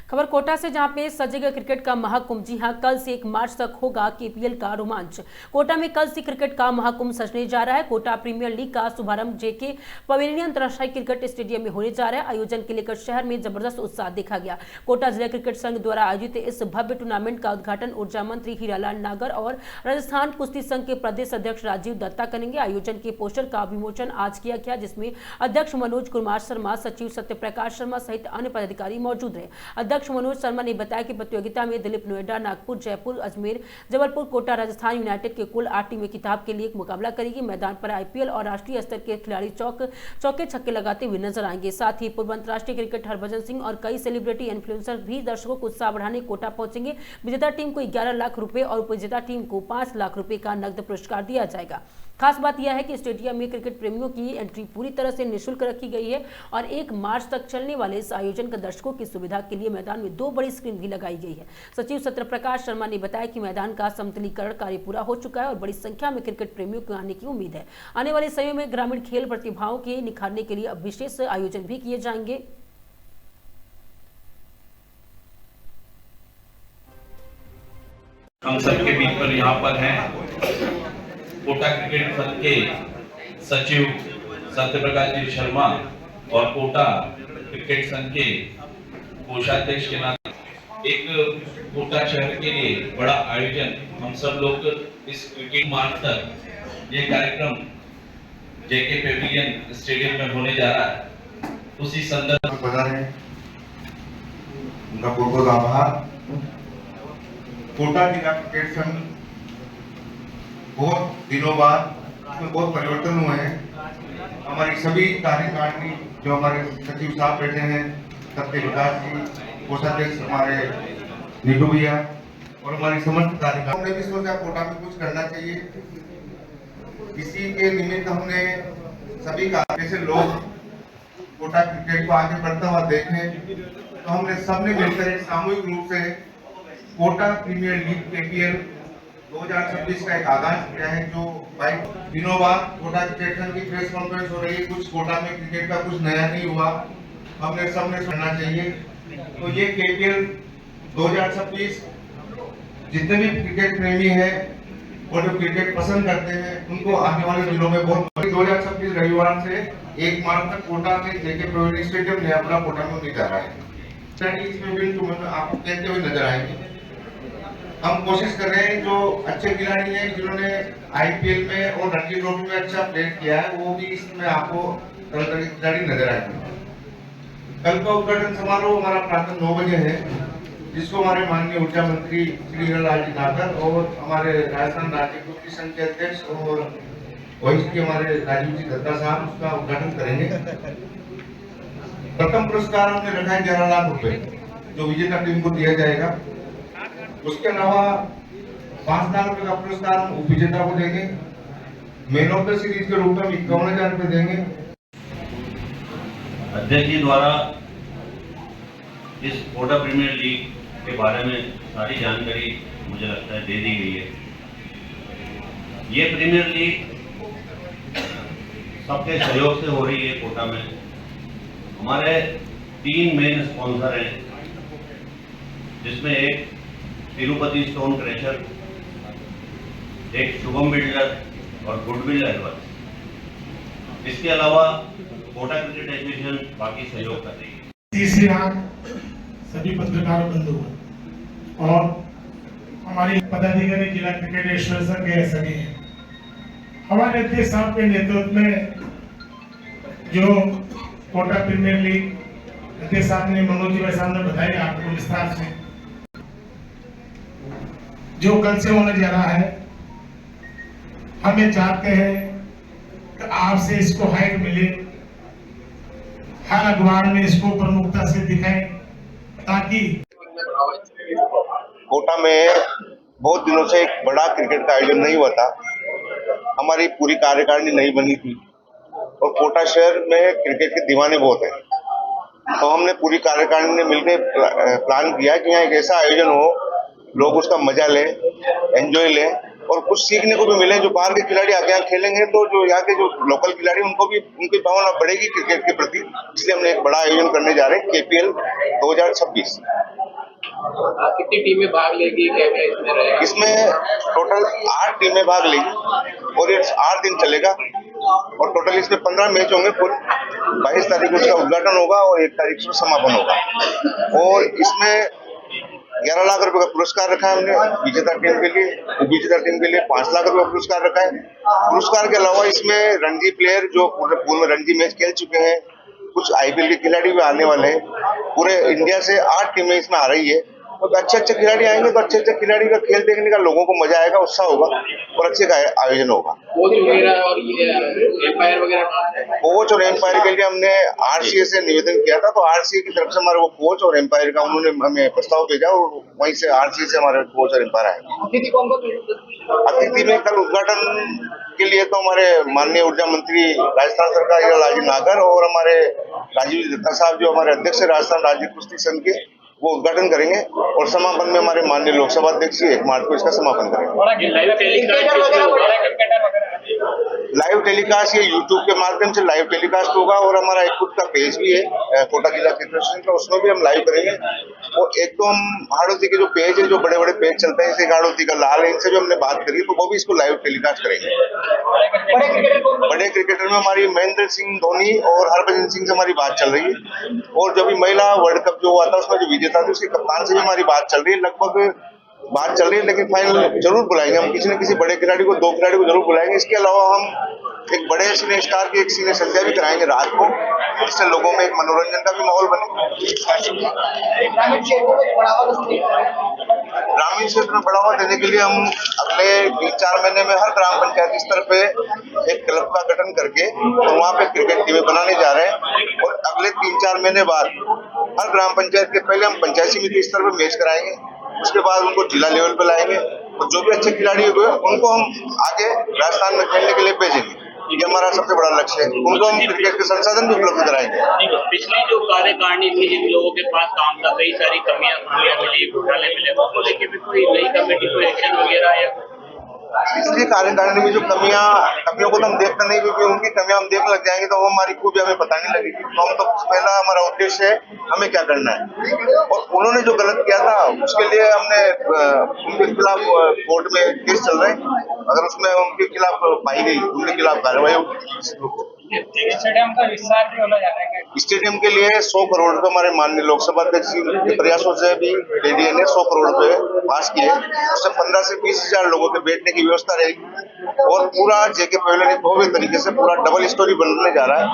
खबर कोटा से, जहां पे सजेगा क्रिकेट का महाकुंभ। जी हां, कल से 1 मार्च तक होगा केपीएल का रोमांच। कोटा में कल से क्रिकेट का महाकुंभ सजने जा रहा है। कोटा प्रीमियर लीग का शुभारंभ जेके पवेलियन अंतरराष्ट्रीय क्रिकेट स्टेडियम में होने जा रहा है। आयोजन के लेकर शहर में जबरदस्त उत्साह देखा गया। कोटा जिला क्रिकेट संघ द्वारा आयोजित इस भव्य टूर्नामेंट का उद्घाटन ऊर्जा मंत्री हीरालाल नागर और राजस्थान कुश्ती संघ के प्रदेश अध्यक्ष राजीव दत्ता करेंगे। आयोजन के पोस्टर का विमोचन आज किया गया, जिसमें अध्यक्ष मनोज कुमार शर्मा, सचिव सत्यप्रकाश शर्मा सहित अन्य पदाधिकारी मौजूद रहे। अध्यक्ष अध्यक्ष मनोज शर्मा ने बताया कि प्रतियोगिता में दिलीप नोएडा, नागपुर, जयपुर, अजमेर, जबलपुर, कोटा, राजस्थान यूनाइटेड के कुल 8 टीमें खिताब के लिए एक मुकाबला करेगी। मैदान पर आईपीएल और राष्ट्रीय स्तर के खिलाड़ी चौके छक्के लगाते हुए नजर आएंगे। साथ ही पूर्व अंतर्राष्ट्रीय क्रिकेट हरभजन सिंह और कई सेलिब्रिटी इन्फ्लुएंसर भी दर्शकों को उत्साह बढ़ाने कोटा पहुंचेंगे। विजेता टीम को 11 लाख रुपए और उपविजेता टीम को 5 लाख रुपए का नकद पुरस्कार दिया जाएगा। खास बात यह है कि स्टेडियम में क्रिकेट प्रेमियों की एंट्री पूरी तरह से निःशुल्क रखी गई है और 1 मार्च तक चलने वाले इस आयोजन का दर्शकों की सुविधा के लिए मैदान में 2 बड़ी स्क्रीन भी लगाई गई है। सचिव सत्यप्रकाश शर्मा ने बताया कि मैदान का समतलीकरण कार्य पूरा हो चुका है और बड़ी संख्या में क्रिकेट प्रेमियों को आने की उम्मीद है। आने वाले समय में ग्रामीण खेल प्रतिभाओं के निखारने के लिए अब विशेष आयोजन भी किए जाएंगे। हम सबके बीच पर यहाँ पर हैं कोटा क्रिकेट संघ के सचिव सत्यप्रकाश जी शर्मा और कोटा क्रिकेट संघ के कोषाध्यक्ष के नाते एक कोटा शहर के लिए बड़ा आयोजन हम सब लोग इस क्रिकेट मार्च तक ये कार्यक्रम जेके पेविलियन स्टेडियम में होने जा रहा है। उसी संदर्भ में बता रहे उनका बहुत आभार। कोटा जिला क्रिकेट संघ बहुत दिनों बाद इसमें बहुत परिवर्तन हुए हैं। हमारी सभी कार्यकारिणी जो हमारे सचिव साहब बैठे हैं, सत्य विकास जी, कोषाध्यक्ष हमारे नीटू भैया और हमारी समस्त कार्यकारिणी, हमने भी सोचा कोटा में कुछ करना चाहिए। इसी के निमित्त हमने सभी जैसे लोग कोटा क्रिकेट को आगे बढ़ता हुआ देखें तो हमने सबने मिलकर एक सामूहिक रूप से कोटा प्रीमियर लीग केपीएल 2026 का एक आगाज किया है। जो 22 दिनों बाद कोटा क्रिकेट संघ की प्रेस कॉन्फ्रेंस हो रही है। कुछ कोटा में क्रिकेट का कुछ नया नहीं हुआ, हमने सबने सुनना चाहिए। तो ये केपीएल 2026 जितने भी क्रिकेट प्रेमी हैं और जो क्रिकेट पसंद करते हैं उनको आने वाले दिनों में बहुत 2026 रविवार से 1 मार्च तक कोटा में जेके पेविलियन स्टेडियम नयापड़ा कोटा में होने जा रहा है। इसमें भी आपको कहते हुए नजर आएंगे। हम कोशिश कर रहे हैं जो अच्छे खिलाड़ी हैं जिन्होंने आईपीएल में और रणजी ट्रॉफी में अच्छा प्ले किया है वो भी इसमें आपको खिलाड़ी नजर आएंगे। कल का उद्घाटन समारोह हमारा प्रातः 9 बजे है, जिसको हमारे माननीय ऊर्जा मंत्री श्री हिरालाल जी नागर और हमारे राजस्थान राज्य कुश्ती संघ के अध्यक्ष और वरिष्ठ के हमारे राजीव जी दत्ता साहब उसका उद्घाटन करेंगे। प्रथम पुरस्कार हमने रखा है 11 लाख रुपए जो विजेता टीम को दिया जाएगा। उसके अलावा 5 लाख रुपए का पुरस्कार हम उपविजेता को देंगे। मैन ऑफ द सीरीज के रूप में 51,000 रुपए देंगे। अध्यक्ष जी द्वारा इस कोटा प्रीमियर लीग के बारे में सारी जानकारी मुझे लगता है दे दी गई है। ये प्रीमियर लीग सबके सहयोग से हो रही है। कोटा में हमारे 3 मेन स्पॉन्सर हैं, जिसमें एक तिरुपति स्टोन क्रशर, एक शुभम बिल्डर और गुडविल एडवर्स। इसके अलावा कोटा क्रिकेट एसोसिएशन बाकी सहयोग कर रही है। तीसरी रात सभी पत्रकार बंधु और हमारी पदाधिकारी जिला क्रिकेट एसोसिएशन के सभी हैं। हमारे अध्यक्ष साहब के नेतृत्व में जो कोटा प्रीमियर लीग अध्यक्ष साहब ने मनोज जी भाई साहब ने बताया आपको विस्तार से, जो कल से होने जा रहा है, हमें चाहते हैं कि आपसे इसको हाइट मिले, हर अखबार में इसको प्रमुखता से दिखाएं ताकि कोटा में बहुत दिनों से एक बड़ा क्रिकेट का आयोजन नहीं हुआ था। हमारी पूरी कार्यकारिणी नहीं बनी थी और कोटा शहर में क्रिकेट के दीवाने बहुत हैं। तो हमने पूरी कार्यकारिणी ने मिलकर प्लान किया कि यहाँ एक ऐसा आयोजन हो, लोग उसका मजा लें, एंजॉय लें और कुछ सीखने को भी मिले। जो बाहर के खिलाड़ी आके यहाँ खेलेंगे तो जो यहाँ के जो लोकल खिलाड़ी उनको भी उनकी भावना बढ़ेगी क्रिकेट के प्रति। इसलिए हमने एक बड़ा आयोजन करने जा रहे हैं केपीएल 2026। कितनी टीमें भाग लेगी, क्या इसमें रहेगा? इसमें टोटल 8 टीमें भाग लेगी और ये 8 दिन चलेगा और टोटल इसमें 15 मैच होंगे। कुल 22 तारीख को इसका उद्घाटन होगा और 1 तारीख को समापन होगा। और इसमें 11 लाख रुपए का पुरस्कार रखा है हमने विजेता टीम के लिए। उपविजेता टीम के लिए 5 लाख रुपए का पुरस्कार रखा है। पुरस्कार के अलावा इसमें रणजी प्लेयर जो पूरे पूल में रणजी मैच खेल चुके हैं कुछ आईपीएल के खिलाड़ी भी आने वाले हैं। पूरे इंडिया से 8 टीमें इसमें आ रही है, तो अच्छे खिलाड़ी आएंगे तो अच्छे खिलाड़ी का खेल देखने का लोगों को मजा आएगा, उत्साह होगा और अच्छे का आयोजन होगा। कोच वगैरह और एम्पायर वगैरह, कोच और एम्पायर के लिए हमने आरसीए से निवेदन किया था, तो आरसीए की तरफ से हमारे वो कोच और एम्पायर का उन्होंने हमें प्रस्ताव भेजा और वहीं से आरसीए से हमारे कोच और एम्पायर आए। अतिथि कौन कौन? अतिथि में कल उद्घाटन के लिए तो हमारे माननीय ऊर्जा मंत्री राजस्थान सरकार लालजी नागर और हमारे राजीव दत्ता साहब जो हमारे अध्यक्ष है राजस्थान राज्य कुश्ती संघ के, वो उद्घाटन करेंगे और समापन में हमारे माननीय लोकसभा अध्यक्ष 1 मार्च को इसका समापन करेंगे। लाइव टेलीकास्ट ये यूट्यूब के माध्यम से लाइव टेलीकास्ट होगा और हमारा एक खुद का पेज भी है कोटा जिला फेडरेशन का, उसमें भी हम लाइव करेंगे। और एक तो हम हाड़ौती के जो पेज है, जो बड़े बड़े पेज चलते हैं, जैसे हाड़ौती का लाल है, इनसे भी हमने बात करी तो वो भी इसको लाइव टेलीकास्ट करेंगे। बड़े क्रिकेटर में हमारी महेंद्र सिंह धोनी और हरभजन सिंह से हमारी बात चल रही है, और जो भी महिला वर्ल्ड कप जो हुआ था उसमें जो विजेता थे उसके कप्तान से भी हमारी बात चल रही है। लगभग बात चल रही है, लेकिन फाइनल जरूर बुलाएंगे हम, किसी न किसी बड़े खिलाड़ी को, 2 खिलाड़ी को जरूर बुलाएंगे। इसके अलावा हम एक बड़े सिने स्टार की एक सिने संध्या भी कराएंगे रात को, जिससे लोगों में एक मनोरंजन का भी माहौल बने। ग्रामीण क्षेत्र में बढ़ावा देने के लिए हम अगले 3-4 महीने में हर ग्राम पंचायत स्तर पे एक क्लब का गठन करके और वहाँ पे क्रिकेट टीमें बनाने जा रहे हैं। और अगले 3-4 महीने बाद हर ग्राम पंचायत के पहले हम पंचायत समिति स्तर पे मैच कराएंगे, उसके बाद उनको जिला लेवल पे लाएंगे और जो भी अच्छे खिलाड़ी हुए उनको हम आगे राजस्थान में खेलने के लिए भेजेंगे। ये हमारा सबसे बड़ा लक्ष्य है, उनको हम क्रिकेट के संसाधन भी उपलब्ध कराएंगे। पिछली जो कार्यकारिणी थी, जिन लोगों के पास काम था, कई सारी कमियां मिली, घोटाले मिले, उसको लेके भी कोई नई कमेटी को एक्शन वगैरह या इसलिए कार्यकारिणी में जो कमियों को तो हम देखते नहीं, क्योंकि उनकी कमियां हम देखने लग जाएंगे तो हमारी खूबियां हमें पता नहीं लगेगी। तो हम तो पहला हमारा उद्देश्य है हमें क्या करना है, और उन्होंने जो गलत किया था उसके लिए हमने उनके खिलाफ कोर्ट में केस चल रहे हैं। अगर उसमें उनके खिलाफ पाई गई, उनके खिलाफ कार्रवाई होगी। स्टेडियम का विस्तार भी होना जाता है। स्टेडियम के लिए 100 करोड़ रुपए हमारे माननीय लोकसभा अध्यक्ष के प्रयासों से भी केडीए ने 100 करोड़ रुपए पास किए। उससे 15 से 20 हजार लोगों के बैठने की व्यवस्था रहेगी और पूरा जेके पवेलियन भव्य तरीके से पूरा डबल स्टोरी बनने जा रहा है।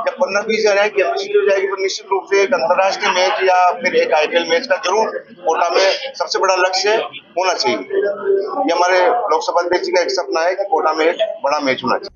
जब 15-20 हजार की कैपेसिटी हो जाएगी तो निश्चित रूप से एक अंतर्राष्ट्रीय मैच या फिर एक आईपीएल मैच का जरूर कोटा में सबसे बड़ा लक्ष्य होना चाहिए। ये हमारे लोकसभा अध्यक्ष का एक सपना है कि कोटा में एक बड़ा मैच होना चाहिए।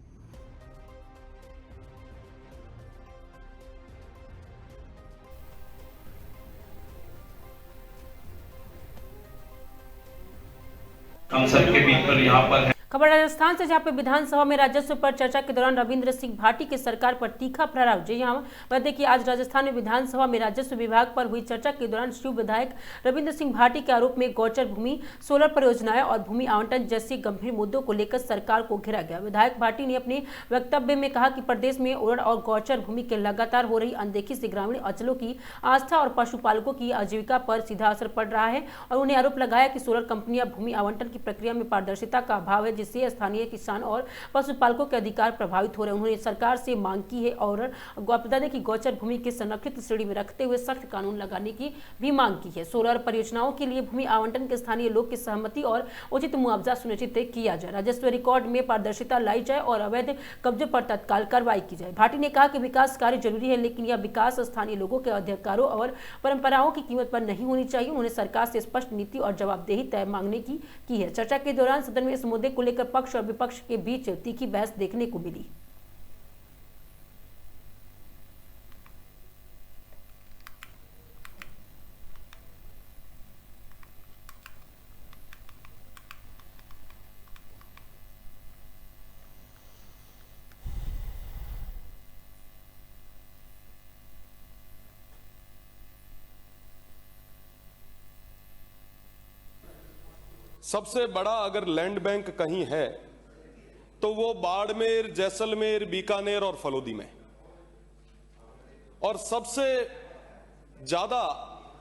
हम सबके बीच पर यहाँ पर है। खबर राजस्थान से, जहां पे विधानसभा में राजस्व पर चर्चा के दौरान रविंद्र सिंह भाटी की सरकार पर तीखा प्रहार। जी हां, बता कि आज राजस्थान में विधानसभा में राजस्व विभाग पर हुई चर्चा के दौरान शिव विधायक रविंद्र सिंह भाटी के आरोप में गौचर भूमि, सोलर परियोजनाएं और भूमि आवंटन जैसे गंभीर मुद्दों को लेकर सरकार को घेरा गया। विधायक भाटी ने अपने वक्तव्य में कहा कि प्रदेश में उड़न और गौचर भूमि के लगातार हो रही अनदेखी से ग्रामीण अंचलों की आस्था और पशुपालकों की आजीविका पर सीधा असर पड़ रहा है, और उन्हें आरोप लगाया कि सोलर कंपनियां भूमि आवंटन की प्रक्रिया में पारदर्शिता का अभाव है, जिससे स्थानीय किसान और पशुपालकों के अधिकार प्रभावित हो रहे हैं। उन्होंने सरकार से मांग की है और बता दें कि गौचर भूमि के संरक्षित श्रेणी में रखते हुए सख्त कानून लगाने की भी मांग की है। सोलर परियोजनाओं के लिए भूमि आवंटन के स्थानीय लोग की सहमति और उचित मुआवजा सुनिश्चित किया जाए, राजस्व रिकॉर्ड में पारदर्शिता लाई जाए और अवैध कब्जों पर तत्काल कार्रवाई की जाए। भाटी ने कहा कि विकास कार्य जरूरी है, लेकिन यह विकास स्थानीय लोगों के अधिकारों और परंपराओं की कीमत पर नहीं होनी चाहिए। उन्होंने सरकार से स्पष्ट नीति और जवाबदेही तय मांगने की है। चर्चा के दौरान सदन में इस मुद्दे को लेकर पक्ष और विपक्ष के बीच तीखी बहस देखने को मिली। सबसे बड़ा अगर लैंड बैंक कहीं है तो वो बाड़मेर, जैसलमेर, बीकानेर और फलोदी में, और सबसे ज्यादा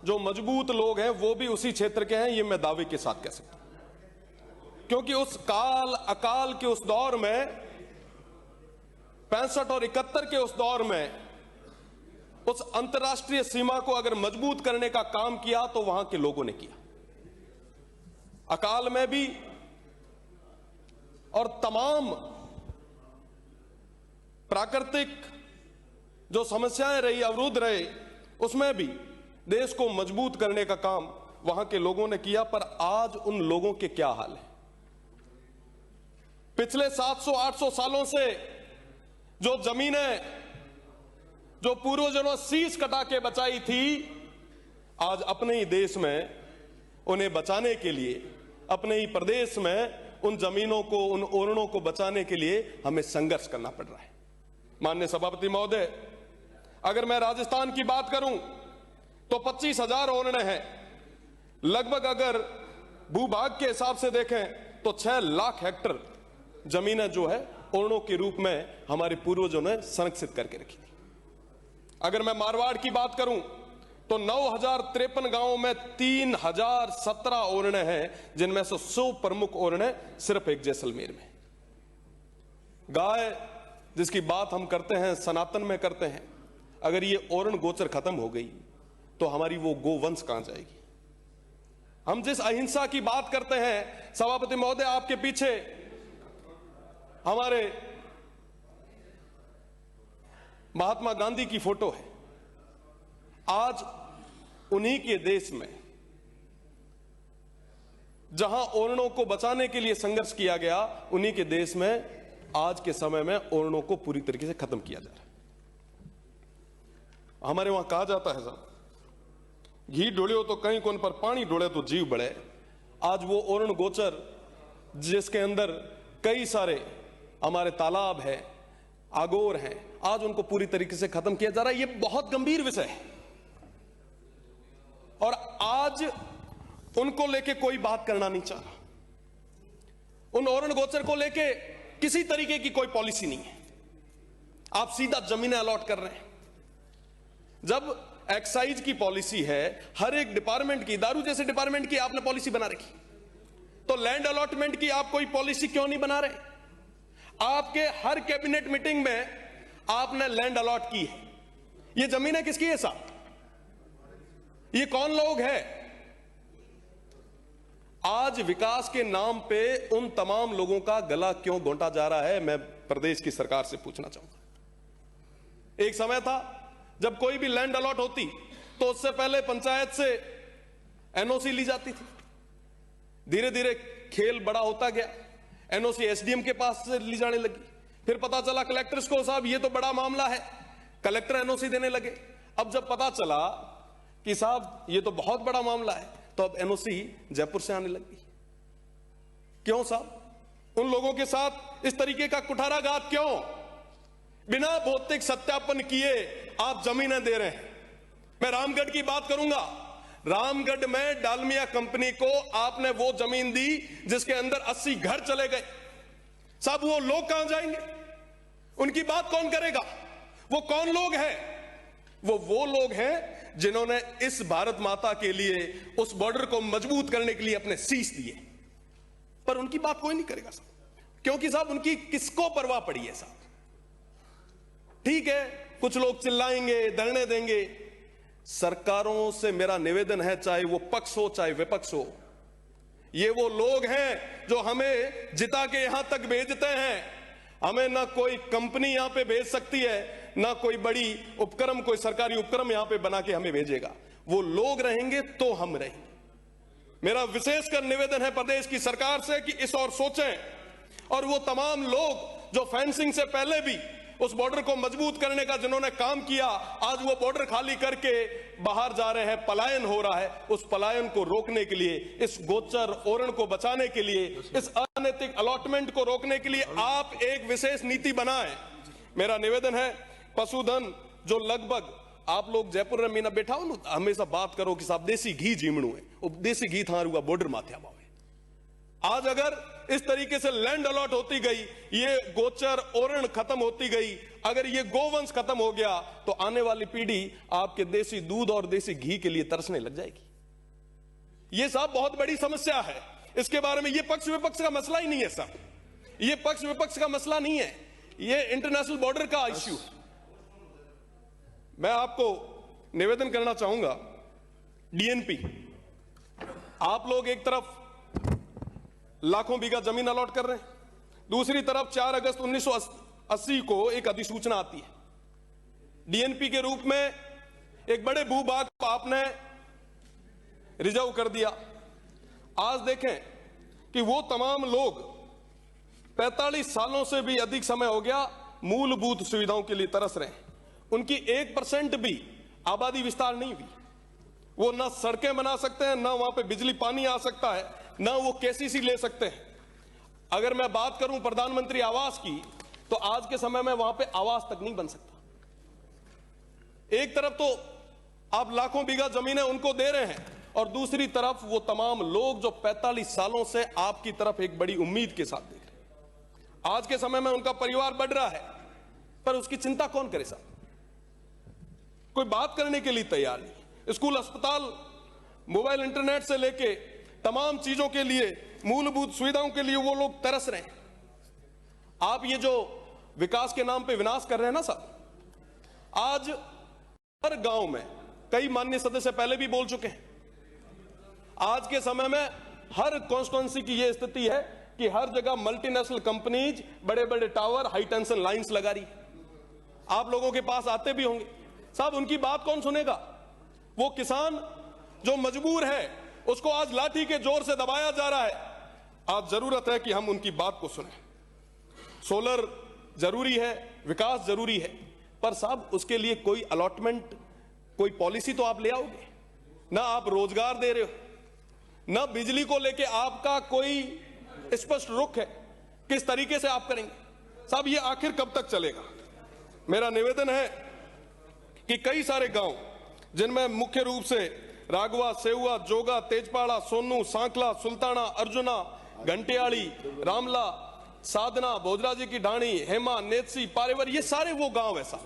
जो मजबूत लोग हैं वो भी उसी क्षेत्र के हैं, ये मैं दावे के साथ कह सकता हूं। क्योंकि उस अकाल के उस दौर में 65 और 71 के उस दौर में उस अंतर्राष्ट्रीय सीमा को अगर मजबूत करने का काम किया तो वहां के लोगों ने किया। अकाल में भी और तमाम प्राकृतिक जो समस्याएं रही, अवरुद्ध रहे, उसमें भी देश को मजबूत करने का काम वहां के लोगों ने किया। पर आज उन लोगों के क्या हाल है? पिछले 700-800 सालों से जो जमीनें जो पूर्वजों ने शीश कटा के बचाई थी, आज अपने ही देश में उन्हें बचाने के लिए, अपने ही प्रदेश में उन जमीनों को, उन ओरणों को बचाने के लिए हमें संघर्ष करना पड़ रहा है। माननीय सभापति महोदय, अगर मैं राजस्थान की बात करूं तो 25,000 ओरणे हैं। लगभग अगर भूभाग के हिसाब से देखें तो 6 लाख हेक्टर जमीनें जो है ओरणों के रूप में हमारे पूर्वजों ने संरक्षित करके रखी थी। अगर मैं मारवाड़ की बात करूं तो 9,053 गांवों में 3,017 ओरणे हैं, जिनमें से 100 प्रमुख ओरणे सिर्फ एक जैसलमेर में। गाय जिसकी बात हम करते हैं, सनातन में करते हैं, अगर ये ओरण गोचर खत्म हो गई तो हमारी वो गोवंश कहां जाएगी? हम जिस अहिंसा की बात करते हैं, सभापति महोदय, आपके पीछे हमारे महात्मा गांधी की फोटो है। आज उन्हीं के देश में जहां ओरणों को बचाने के लिए संघर्ष किया गया, उन्हीं के देश में आज के समय में ओरणों को पूरी तरीके से खत्म किया जा रहा है। हमारे वहां कहा जाता है साहब, घी डोलियो तो कहीं कोन पर पानी डोले तो जीव बढ़े। आज वो ओरण गोचर जिसके अंदर कई सारे हमारे तालाब है, आगोर हैं, आज उनको पूरी तरीके से खत्म किया जा रहा है। ये बहुत गंभीर विषय है और आज उनको लेके कोई बात करना नहीं चाह रहा। उन ओरण गोचर को लेके किसी तरीके की कोई पॉलिसी नहीं है। आप सीधा जमीनें अलॉट कर रहे हैं। जब एक्साइज की पॉलिसी है, हर एक डिपार्टमेंट की, दारू जैसे डिपार्टमेंट की आपने पॉलिसी बना रखी, तो लैंड अलॉटमेंट की आप कोई पॉलिसी क्यों नहीं बना रहे? आपके हर कैबिनेट मीटिंग में आपने लैंड अलॉट की है। ये जमीनें किसकी है साहब? ये कौन लोग हैं? आज विकास के नाम पे उन तमाम लोगों का गला क्यों घोंटा जा रहा है, मैं प्रदेश की सरकार से पूछना चाहूंगा। एक समय था जब कोई भी लैंड अलॉट होती तो उससे पहले पंचायत से एनओसी ली जाती थी। धीरे धीरे खेल बड़ा होता गया, एनओसी एसडीएम के पास से ली जाने लगी। फिर पता चला कलेक्टर्स को, साहब ये तो बड़ा मामला है, कलेक्टर एनओसी देने लगे। अब जब पता चला कि साहब ये तो बहुत बड़ा मामला है, तो अब एनओसी जयपुर से आने लगी। क्यों साहब? उन लोगों के साथ इस तरीके का कुठाराघात क्यों? बिना भौतिक सत्यापन किए आप जमीनें दे रहे हैं। मैं रामगढ़ की बात करूंगा। रामगढ़ में डालमिया कंपनी को आपने वो जमीन दी जिसके अंदर 80 घर चले गए। साहब वो लोग कहां जाएंगे? उनकी बात कौन करेगा? वो कौन लोग हैं? वो लोग हैं जिन्होंने इस भारत माता के लिए, उस बॉर्डर को मजबूत करने के लिए अपने शीश दिए, पर उनकी बात कोई नहीं करेगा साहब, क्योंकि साहब उनकी किसको परवाह पड़ी है साहब? ठीक है, कुछ लोग चिल्लाएंगे, धरने देंगे। सरकारों से मेरा निवेदन है, चाहे वो पक्ष हो चाहे विपक्ष हो, ये वो लोग हैं जो हमें जिता के यहां तक भेजते हैं। हमें ना कोई कंपनी यहां पे भेज सकती है, ना कोई बड़ी उपक्रम, कोई सरकारी उपक्रम यहां पे बना के हमें भेजेगा। वो लोग रहेंगे तो हम रहेंगे। मेरा विशेषकर निवेदन है प्रदेश की सरकार से कि इस और सोचें, और वो तमाम लोग जो फेंसिंग से पहले भी उस बॉर्डर को मजबूत करने का जिन्होंने काम किया, आज वो बॉर्डर खाली करके बाहर जा रहे हैं, पलायन हो रहा है। उस पलायन को रोकने के लिए, इस गोचर ओरण को बचाने के लिए, इस अनैतिक अलॉटमेंट को रोकने के लिए आप एक विशेष नीति बनाएं। मेरा निवेदन है, पशुधन जो लगभग आप लोग जयपुर में मीना बैठा हो ना, हमेशा बात करो कि साहब देसी घी जीमणु है, देसी घी थार हुआ बॉर्डर माथे भाव है। आज अगर इस तरीके से लैंड अलॉट होती गई, ये गोचर ओरण खत्म होती गई, अगर ये गोवंश खत्म हो गया, तो आने वाली पीढ़ी आपके देसी दूध और देसी घी के लिए तरसने लग जाएगी। ये साहब बहुत बड़ी समस्या है। इसके बारे में ये पक्ष विपक्ष का मसला ही नहीं है साहब, ये पक्ष विपक्ष का मसला नहीं है, ये इंटरनेशनल बॉर्डर का इश्यू। मैं आपको निवेदन करना चाहूंगा, डीएनपी, आप लोग एक तरफ लाखों बीघा जमीन अलॉट कर रहे हैं, दूसरी तरफ 4 अगस्त 1980 को एक अधिसूचना आती है डीएनपी के रूप में एक बड़े भूभाग को आपने रिजर्व कर दिया। आज देखें कि वो तमाम लोग 45 सालों से भी अधिक समय हो गया मूलभूत सुविधाओं के लिए तरस रहे हैं। उनकी 1% भी आबादी विस्तार नहीं हुई। वो ना सड़कें बना सकते हैं, ना वहां पे बिजली पानी आ सकता है, ना वो केसीसी ले सकते हैं। अगर मैं बात करूं प्रधानमंत्री आवास की, तो आज के समय में वहां पे आवास तक नहीं बन सकता। एक तरफ तो आप लाखों बीघा जमीनें उनको दे रहे हैं, और दूसरी तरफ वो तमाम लोग जो 45 सालों से आपकी तरफ एक बड़ी उम्मीद के साथ देख रहे हैं। आज के समय में उनका परिवार बढ़ रहा है, पर उसकी चिंता कौन करे साहब? कोई बात करने के लिए तैयार नहीं। स्कूल, अस्पताल, मोबाइल, इंटरनेट से लेके तमाम चीजों के लिए, मूलभूत सुविधाओं के लिए वो लोग तरस रहे हैं। आप ये जो विकास के नाम पे विनाश कर रहे हैं ना साहब, आज हर गांव में, कई माननीय सदस्य पहले भी बोल चुके हैं, आज के समय में हर कॉन्स्टिट्यूंसी की यह स्थिति है कि हर जगह मल्टीनेशनल कंपनीज बड़े बड़े टावर, हाई टेंशन लाइंस लगा रही। आप लोगों के पास आते भी होंगे साहब, उनकी बात कौन सुनेगा? वो किसान जो मजबूर है, उसको आज लाठी के जोर से दबाया जा रहा है। आज जरूरत है कि हम उनकी बात को सुने। सोलर जरूरी है, विकास जरूरी है, पर साहब उसके लिए कोई अलॉटमेंट, कोई पॉलिसी तो आप ले आओगे ना। आप रोजगार दे रहे हो ना, बिजली को लेके आपका कोई स्पष्ट रुख है, किस तरीके से आप करेंगे साहब? ये आखिर कब तक चलेगा? मेरा निवेदन है कि कई सारे गांव, जिनमें मुख्य रूप से रागवा, सेहुआ, जोगा, तेजपाड़ा, सोनू, सांकला, सुल्ताना, अर्जुना, घंटियाड़ी, रामला, साधना, भोजराजी की ढाणी, हेमा, नेतसी, पारेवर, ये सारे वो गांव ऐसा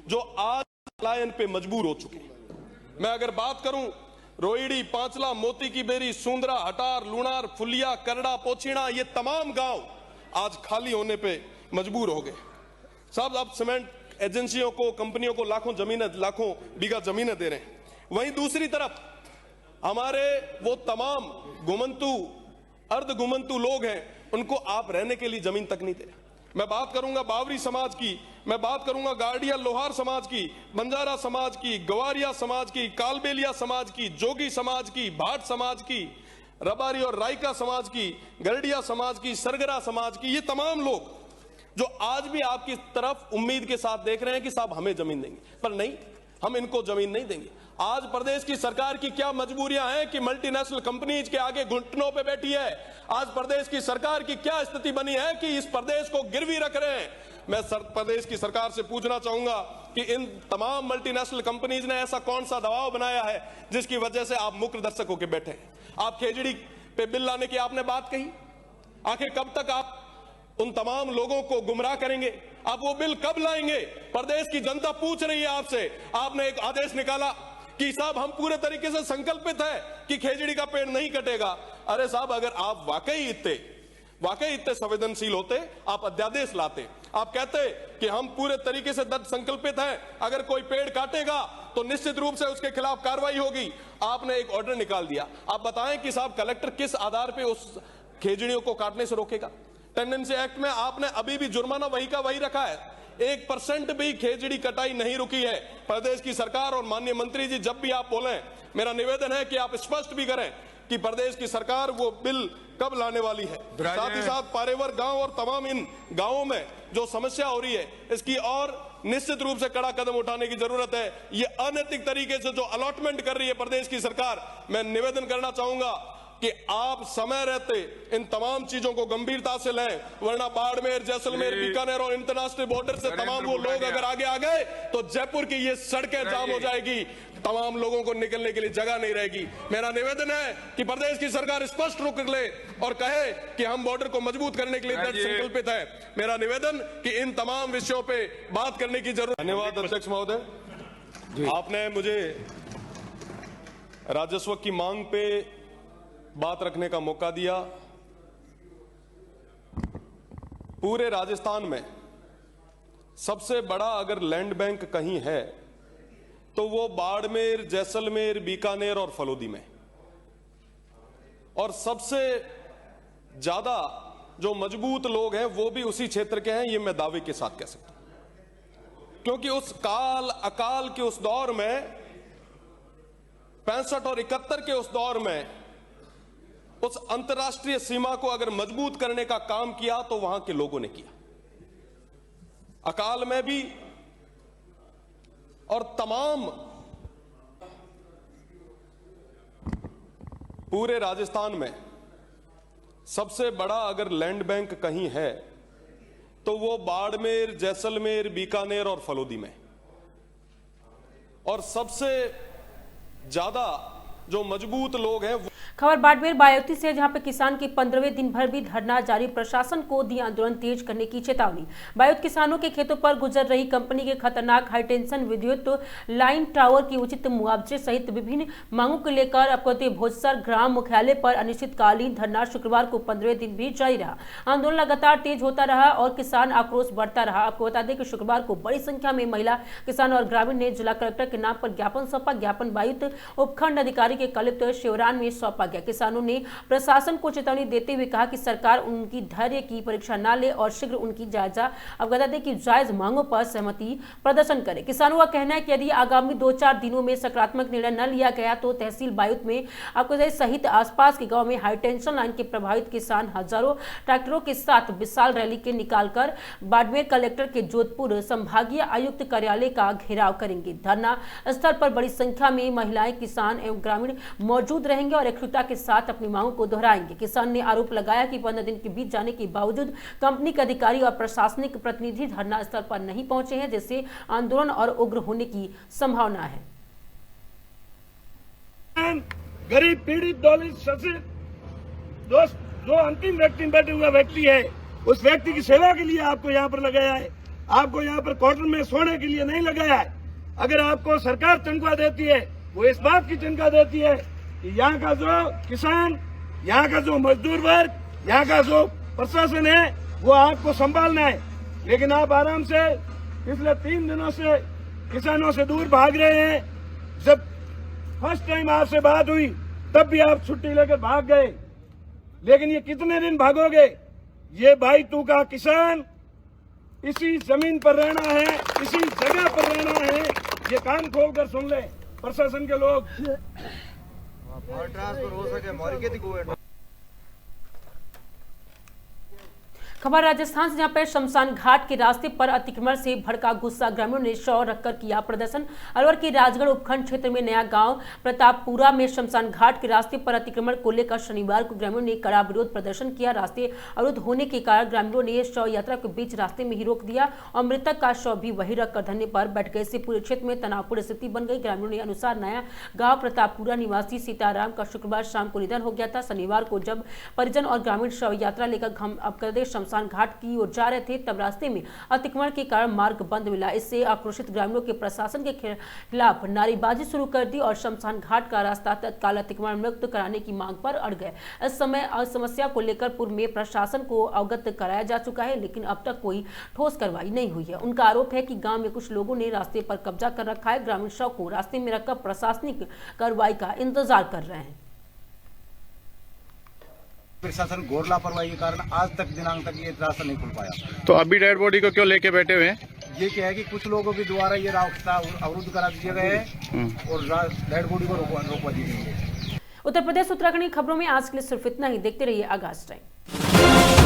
जो आज पलायन पे मजबूर हो चुके हैं। मैं अगर बात करूं, रोहिड़ी, पांचला, मोती की बेरी, सुंदरा, हटार, लुणार, फुलिया, करड़ा, पोछीना, ये तमाम गांव आज खाली होने पे मजबूर हो गए साहब। अब सीमेंट एजेंसियों को, कंपनियों को लाखों बीघा जमीनें दे रहे हैं। वहीं दूसरी तरफ हमारे वो तमाम घुमंतु, अर्ध घुमंतु लोग हैं, उनको आप रहने के लिए जमीन तक नहीं दे रहे। मैं बात करूंगा बावरी समाज की, मैं बात करूंगा गार्डिया लोहार समाज की, बंजारा समाज की, गवारिया समाज की, कालबेलिया समाज की, जोगी समाज की, भाट समाज की, रबारी और रायका समाज की, गरडिया समाज की, सरगरा समाज की। ये तमाम लोग जो आज भी आपकी तरफ उम्मीद के साथ देख रहे हैं कि साहब हमें जमीन देंगे, पर नहीं, हम इनको जमीन नहीं देंगे। आज प्रदेश की सरकार की क्या मजबूरियां हैं कि मल्टीनेशनल कंपनीज के आगे घुटनों पे बैठी है। आज प्रदेश की सरकार की क्या स्थिति बनी है कि इस प्रदेश को गिरवी रख रहे हैं। मैं प्रदेश की सरकार से पूछना चाहूंगा कि इन तमाम मल्टीनेशनल कंपनीज ने ऐसा कौन सा दबाव बनाया है जिसकी वजह से आप मुख्य दर्शक होकर बैठे हैं। आप खेजड़ी पे बिल लाने की आपने बात कही, आखिर कब तक आप उन तमाम लोगों को गुमराह करेंगे? आप वो बिल कब लाएंगे? प्रदेश की जनता पूछ रही है आपसे। आपने एक आदेश निकाला कि साहब हम पूरे तरीके से संकल्पित है कि खेजड़ी का पेड़ नहीं कटेगा। अरे साहब, अगर आप वाकई इतने संवेदनशील होते, आप अध्यादेश लाते, आप कहते कि हम पूरे तरीके से दृढ़ संकल्पित हैं, अगर कोई पेड़ काटेगा तो निश्चित रूप से उसके खिलाफ कार्रवाई होगी। आपने एक ऑर्डर निकाल दिया। आप बताएं कि साहब कलेक्टर किस आधार पर उस खेजड़ियों को काटने से रोकेगा? टेंडेंसी एक्ट में आपने अभी भी जुर्माना वही का वही रखा है। 1% भी खेजड़ी कटाई नहीं रुकी है। प्रदेश की सरकार और माननीय मंत्री जी, जब भी आप बोलें, मेरा निवेदन है कि आप स्पष्ट भी करें कि प्रदेश की सरकार वो बिल कब लाने वाली है। साथ ही साथ पारेवर गांव और तमाम इन गांवों में जो समस्या हो रही है, इसकी और निश्चित रूप से कड़ा कदम उठाने की जरूरत है। ये अनैतिक तरीके से जो अलॉटमेंट कर रही है प्रदेश की सरकार, मैं निवेदन करना चाहूंगा कि आप समय रहते इन तमाम चीजों को गंभीरता से लें, वरना बाड़मेर, जैसलमेर, बीकानेर और इंटरनेशनल बॉर्डर से तमाम वो लोग अगर आगे आ गए तो जयपुर की ये सड़कें जाम हो जाएगी, तमाम लोगों को निकलने के लिए जगह नहीं रहेगी। मेरा निवेदन है कि प्रदेश की सरकार स्पष्ट रुख ले और कहे कि हम बॉर्डर को मजबूत करने के लिए दृढ़ संकल्पित है। मेरा निवेदन कि इन तमाम विषयों पे बात करने की जरूरत। धन्यवाद अध्यक्ष महोदय, आपने मुझे राजस्व की मांग पे बात रखने का मौका दिया। पूरे राजस्थान में सबसे बड़ा अगर लैंड बैंक कहीं है तो वो बाड़मेर, जैसलमेर, बीकानेर और फलोदी में, और सबसे ज्यादा जो मजबूत लोग हैं वो भी उसी क्षेत्र के हैं, ये मैं दावे के साथ कह सकता हूं। क्योंकि उस अकाल के उस दौर में 65 और 71 के उस दौर में उस अंतर्राष्ट्रीय सीमा को अगर मजबूत करने का काम किया तो वहां के लोगों ने किया। अकाल में भी और तमाम पूरे राजस्थान में सबसे बड़ा अगर लैंड बैंक कहीं है तो वो बाड़मेर, जैसलमेर, बीकानेर और फलोदी में। और सबसे ज्यादा जो मजबूत लोग हैं खबर बाड़मेर बायोती से, जहां पे किसान की 15वें दिन भर भी धरना जारी, प्रशासन को दी आंदोलन तेज करने की चेतावनी। बायोत किसानों के खेतों पर गुजर रही कंपनी के खतरनाक हाईटेंशन विद्युत लाइन टावर की उचित मुआवजे सहित विभिन्न मांगों को लेकर अपकोती भोजसर ग्राम मुख्यालय पर अनिश्चितकालीन धरना शुक्रवार को 15वें दिन भी जारी रहा। आंदोलन लगातार तेज होता रहा और किसान आक्रोश बढ़ता रहा। आपको बता दें कि शुक्रवार को बड़ी संख्या में महिला, किसान और ग्रामीण ने जिला कलेक्टर के नाम पर ज्ञापन सौंपा। ज्ञापन बायोत उपखंड अधिकारी के कलेक्टर शिवरान में सौंपा गया। किसानों ने प्रशासन को चेतावनी देते हुए कहा कि सरकार उनकी धैर्य की परीक्षा न ले और शीघ्र उनकी जायजा अवगत दे कि जायज मांगों पर सहमति प्रदर्शन करे। किसानों का कहना है कि यदि आगामी 2-4 दिनों में सकारात्मक निर्णय न लिया गया तो तहसील बायोत में आपको सहित आसपास के गांव में हाईटेंशन लाइन के प्रभावित किसान हजारों ट्रैक्टरों के साथ विशाल रैली के निकालकर बाड़मेर कलेक्टर के जोधपुर संभागीय आयुक्त कार्यालय का घेराव करेंगे। धरना स्थल पर बड़ी संख्या में महिलाएं, किसान एवं ग्रामीण मौजूद रहेंगे और एकजुटता के साथ अपनी मांगों को दोहराएंगे। किसान ने आरोप लगाया कि 15 दिन के बीत जाने के बावजूद कंपनी के अधिकारी और प्रशासनिक प्रतिनिधि धरना स्थल पर नहीं पहुंचे हैं, जिससे आंदोलन और उग्र होने की संभावना है। गरीब, पीड़ित, दलित, शोषित जो अंतिम व्यक्ति बैठे हुआ व्यक्ति है, उस व्यक्ति की सेवा के लिए आपको यहाँ पर लगाया है। आपको यहाँ पर क्वार्टर में सोने के लिए नहीं लगाया है। अगर आपको सरकार तनख्वाह देती है, वो इस बात की तनख्वाह देती है कि यहाँ का जो किसान, यहाँ का जो मजदूर वर्ग, यहाँ का जो प्रशासन है, वो आपको संभालना है। लेकिन आप आराम से पिछले 3 दिनों से किसानों से दूर भाग रहे हैं। जब फर्स्ट टाइम आपसे बात हुई तब भी आप छुट्टी लेकर भाग गए, लेकिन ये कितने दिन भागोगे? ये बायतू का किसान इसी जमीन पर रहना है, इसी जगह पर रहना है। ये कान खोलकर सुन ले प्रशासन के लोग। ट्रांसफर हो सके खबर राजस्थान से, जहां पर शमशान घाट के रास्ते पर अतिक्रमण से भड़का गुस्सा, ग्रामीणों ने शव रखकर किया प्रदर्शन। अलवर के राजगढ़ उपखंड क्षेत्र में नया गांव प्रतापपुरा में शमशान घाट के रास्ते पर अतिक्रमण को लेकर शनिवार को ग्रामीणों ने कड़ा विरोध प्रदर्शन किया। रास्ते अवरुद्ध होने के कारण ग्रामीणों ने शव यात्रा के बीच रास्ते में ही रोक दिया और मृतक का शव भी वही रखकर धरने पर बैठ गए। इससे पूरे क्षेत्र में तनावपूर्ण स्थिति बन गई। ग्रामीणों ने अनुसार नया गाँव प्रतापपुरा निवासी सीताराम का शुक्रवार शाम को निधन हो गया था। शनिवार को जब परिजन और ग्रामीण शव यात्रा लेकर शमशान घाट की ओर जा रहे थे, तब रास्ते में अतिक्रमण के कारण मार्ग बंद मिला। इससे आक्रोशित ग्रामीणों के प्रशासन के खिलाफ नारेबाजी शुरू कर दी और शमशान घाट का रास्ता तत्काल अतिक्रमण मुक्त कराने की मांग पर अड़ गए। इस समय समस्या को लेकर पूर्व में प्रशासन को अवगत कराया जा चुका है, लेकिन अब तक कोई ठोस कार्रवाई नहीं हुई है। उनका आरोप है कि गांव में कुछ लोगों ने रास्ते पर कब्जा कर रखा है। ग्रामीण शव को रास्ते में रखकर प्रशासनिक कार्रवाई का इंतजार कर रहे हैं। प्रशासन घोर लापरवाही के कारण आज तक दिनांक तक ये रास्ता नहीं खुल पाया। तो अभी डेड बॉडी को क्यों लेके बैठे हुए हैं? ये क्या है कि कुछ लोगों के द्वारा ये रास्ता अवरुद्ध करा दिए गए हैं और डेड बॉडी को रोकवा दी गई है। उत्तर प्रदेश उत्तराखंड की खबरों में आज के लिए सिर्फ इतना ही। देखते रहिए आगाज टाइम।